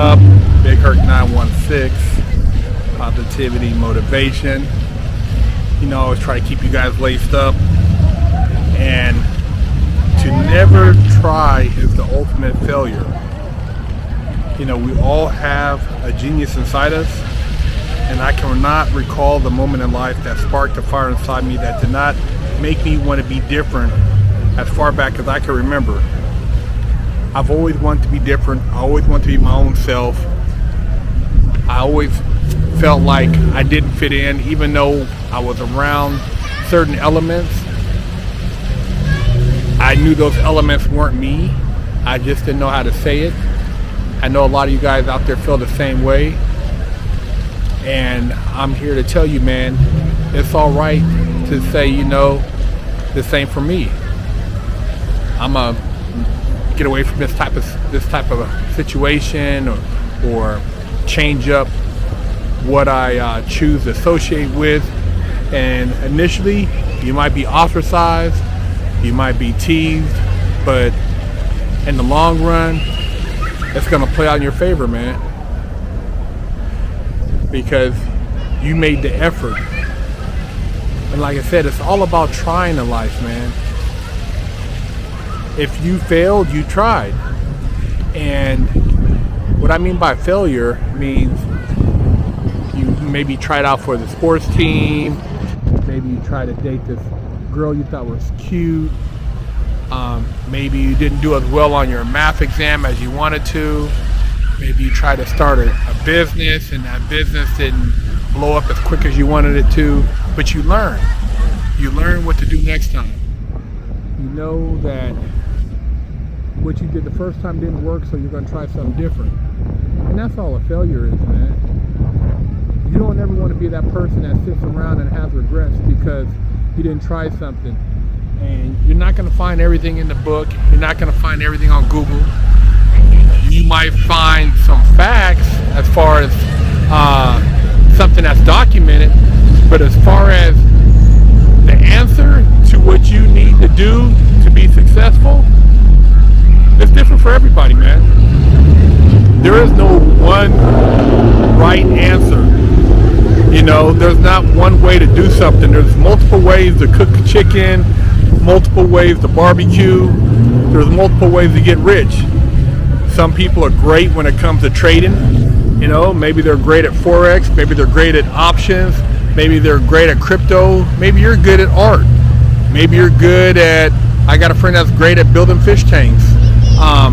up? Big Herc916, positivity, motivation. I always try to keep you guys laced up. And to never try is the ultimate failure. We all have a genius inside us, and I cannot recall the moment in life that sparked a fire inside me that did not make me want to be different as far back as I can remember. I've always wanted to be different. I always wanted to be my own self. I always felt like I didn't fit in, even though I was around certain elements. I knew those elements weren't me. I just didn't know how to say it. I know a lot of you guys out there feel the same way. And I'm here to tell you, man, it's all right to say, this ain't for me. I'm a get away from this type of a situation, or change up what I choose to associate with. And initially, you might be ostracized, you might be teased, but in the long run, it's gonna play out in your favor, man, because you made the effort. And like I said, it's all about trying in life, man. If you failed, you tried. And what I mean by failure means you maybe tried out for the sports team, maybe you tried to date this girl you thought was cute, maybe you didn't do as well on your math exam as you wanted to, maybe you tried to start a business and that business didn't blow up as quick as you wanted it to, but you learn what to do next time. You know that what you did the first time didn't work, so you're going to try something different. And that's all a failure is, man. You don't ever want to be that person that sits around and has regrets because you didn't try something. And you're not going to find everything in the book. You're not going to find everything on Google. You might find some facts as far as something that's documented, but as far as the answer to what you need to do to be successful, it's different for everybody, man. There is no one right answer. There's not one way to do something. There's multiple ways to cook a chicken, multiple ways to barbecue. There's multiple ways to get rich. Some people are great when it comes to trading. Maybe they're great at Forex, maybe they're great at options, maybe they're great at crypto, maybe you're good at art. Maybe you're good at, I got a friend that's great at building fish tanks.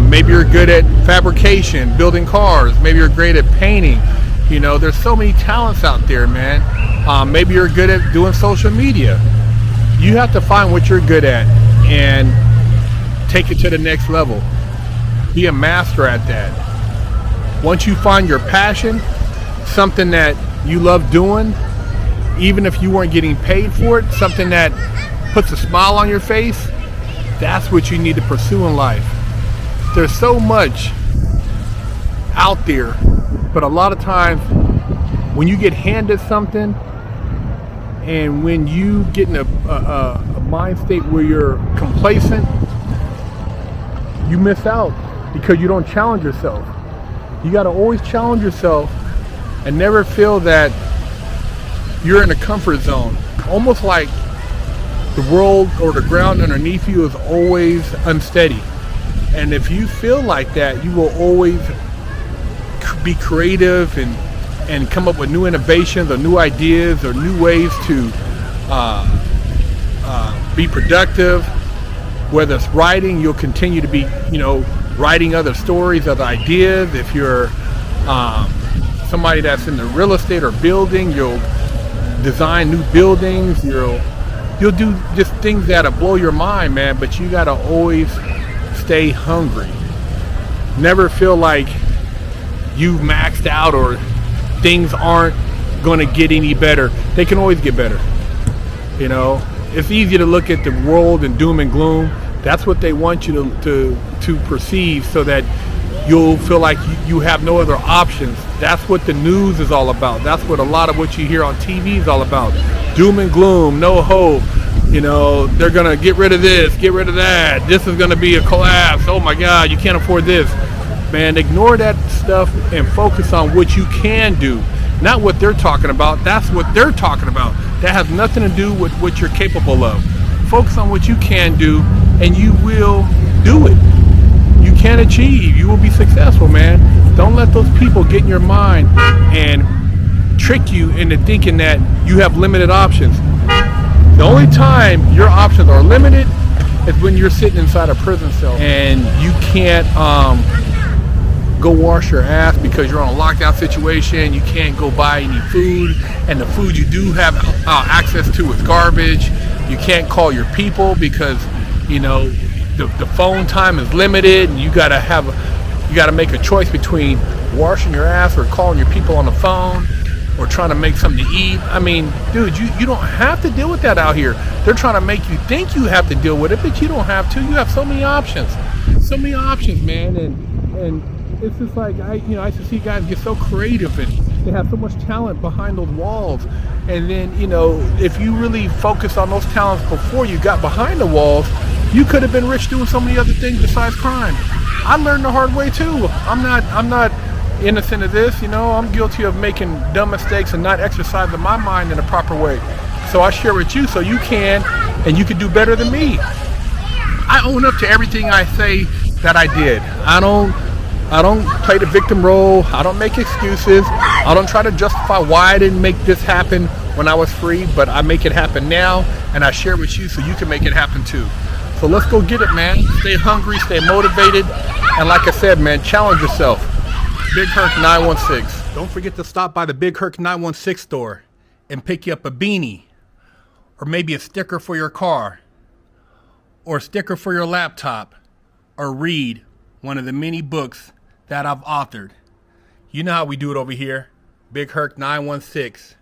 Maybe you're good at fabrication, building cars. Maybe you're great at painting. There's so many talents out there, man. Maybe you're good at doing social media. You have to find what you're good at and take it to the next level. Be a master at that. Once you find your passion, something that you love doing, even if you weren't getting paid for it, something that puts a smile on your face, that's what you need to pursue in life. There's so much out there, but a lot of times when you get handed something and when you get in a mind state where you're complacent, you miss out because you don't challenge yourself. You got to always challenge yourself and never feel that you're in a comfort zone. Almost like the world or the ground underneath you is always unsteady. And if you feel like that, you will always be creative and come up with new innovations or new ideas or new ways to be productive. Whether it's writing, you'll continue to be, writing other stories, other ideas. If you're somebody that's in the real estate or building, you'll design new buildings. You'll do just things that'll blow your mind, man. But you gotta always stay hungry. Never feel like you've maxed out or things aren't going to get any better. They can always get better. It's easy to look at the world in doom and gloom. That's what they want you to perceive, so that you'll feel like you have no other options. That's what the news is all about. That's what a lot of what you hear on TV is all about. Doom and gloom, no hope. They're going to get rid of this, get rid of that. This is going to be a collapse. Oh my God, you can't afford this. Man, ignore that stuff and focus on what you can do, not what they're talking about. That's what they're talking about. That has nothing to do with what you're capable of. Focus on what you can do, and you will do it. You can achieve. You will be successful, man. Don't let those people get in your mind and trick you into thinking that you have limited options. The only time your options are limited is when you're sitting inside a prison cell and you can't go wash your ass because you're on a lockdown situation. You can't go buy any food, and the food you do have access to is garbage. You can't call your people because the phone time is limited, and you gotta make a choice between washing your ass or calling your people on the phone or trying to make something to eat. I mean, dude, you don't have to deal with that out here. They're trying to make you think you have to deal with it, but you don't have to. You have so many options, man. And it's just like I used to see guys get so creative and they have so much talent behind those walls. And then if you really focus on those talents before you got behind the walls, you could have been rich doing so many other things besides crime. I learned the hard way too. I'm not innocent of this. I'm guilty of making dumb mistakes and not exercising my mind in a proper way. So I share with you so you can, and you can do better than me. I own up to everything I say that I did. I don't play the victim role. I don't make excuses. I don't try to justify why I didn't make this happen when I was free, but I make it happen now, and I share with you so you can make it happen too. So let's go get it, man. Stay hungry, stay motivated, and like I said, man, challenge yourself. Big Herc916. Don't forget to stop by the Big Herc916 store and pick you up a beanie, or maybe a sticker for your car, or a sticker for your laptop, or read one of the many books that I've authored. You know how we do it over here. Big Herc916.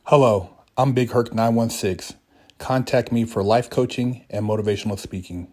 Hello, I'm Big Herc916. Contact me for life coaching and motivational speaking.